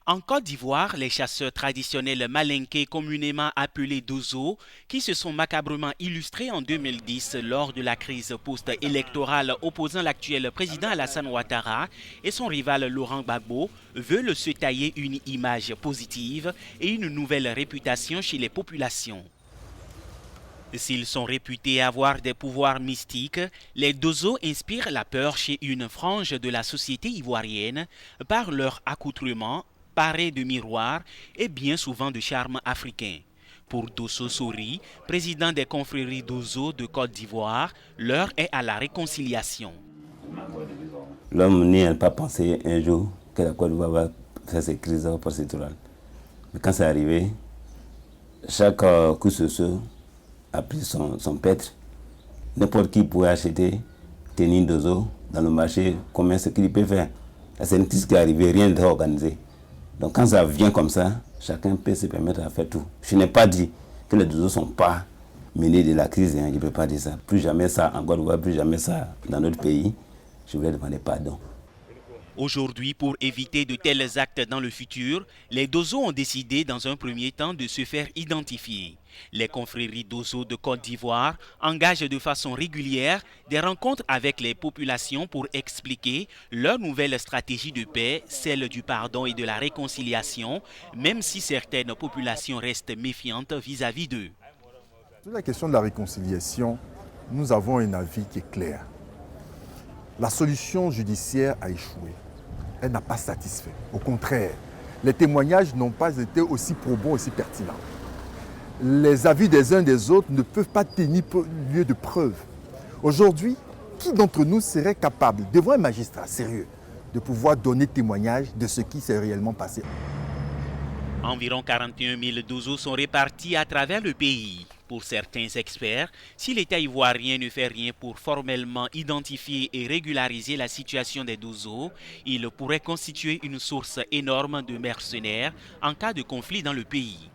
En Côte d'Ivoire, les chasseurs traditionnels malinqués, communément appelés Dozo, qui se sont macabrement illustrés en 2010 lors de la crise post-électorale opposant l'actuel président Alassane Ouattara et son rival Laurent Gbagbo, veulent se tailler une image positive et une nouvelle réputation chez les populations. S'ils sont réputés avoir des pouvoirs mystiques, les Dozo inspirent la peur chez une frange de la société ivoirienne par leur accoutrement paré de miroirs et bien souvent de charme africain. Pour Dosso Sori, président des confréries Dozo de Côte d'Ivoire, l'heure est à la réconciliation. L'homme n'y a pas pensé un jour que la Côte d'Ivoire va faire ses crises procédurales. Mais quand c'est arrivé, chaque coup de ce a pris son pêtre. N'importe qui pouvait acheter tenir Dozo dans le marché, combien ce qu'il peut faire. C'est une crise qui est arrivée, rien n'est organisé. Donc quand ça vient comme ça, chacun peut se permettre à faire tout. Je n'ai pas dit que les Dozo ne sont pas menés de la crise, hein, je ne peux pas dire ça. Plus jamais ça en Côte d'Ivoire, plus jamais ça dans notre pays. Je voulais demander pardon. Aujourd'hui, pour éviter de tels actes dans le futur, les Dozo ont décidé dans un premier temps de se faire identifier. Les confréries Dozo de Côte d'Ivoire engagent de façon régulière des rencontres avec les populations pour expliquer leur nouvelle stratégie de paix, celle du pardon et de la réconciliation, même si certaines populations restent méfiantes vis-à-vis d'eux. Sur la question de la réconciliation, nous avons un avis qui est clair. La solution judiciaire a échoué. Elle n'a pas satisfait. Au contraire, les témoignages n'ont pas été aussi probants, aussi pertinents. Les avis des uns des autres ne peuvent pas tenir lieu de preuve. Aujourd'hui, qui d'entre nous serait capable, devant un magistrat sérieux, de pouvoir donner témoignage de ce qui s'est réellement passé? Environ 41 000 Dozo sont répartis à travers le pays. Pour certains experts, si l'État ivoirien ne fait rien pour formellement identifier et régulariser la situation des Dozo, il pourrait constituer une source énorme de mercenaires en cas de conflit dans le pays.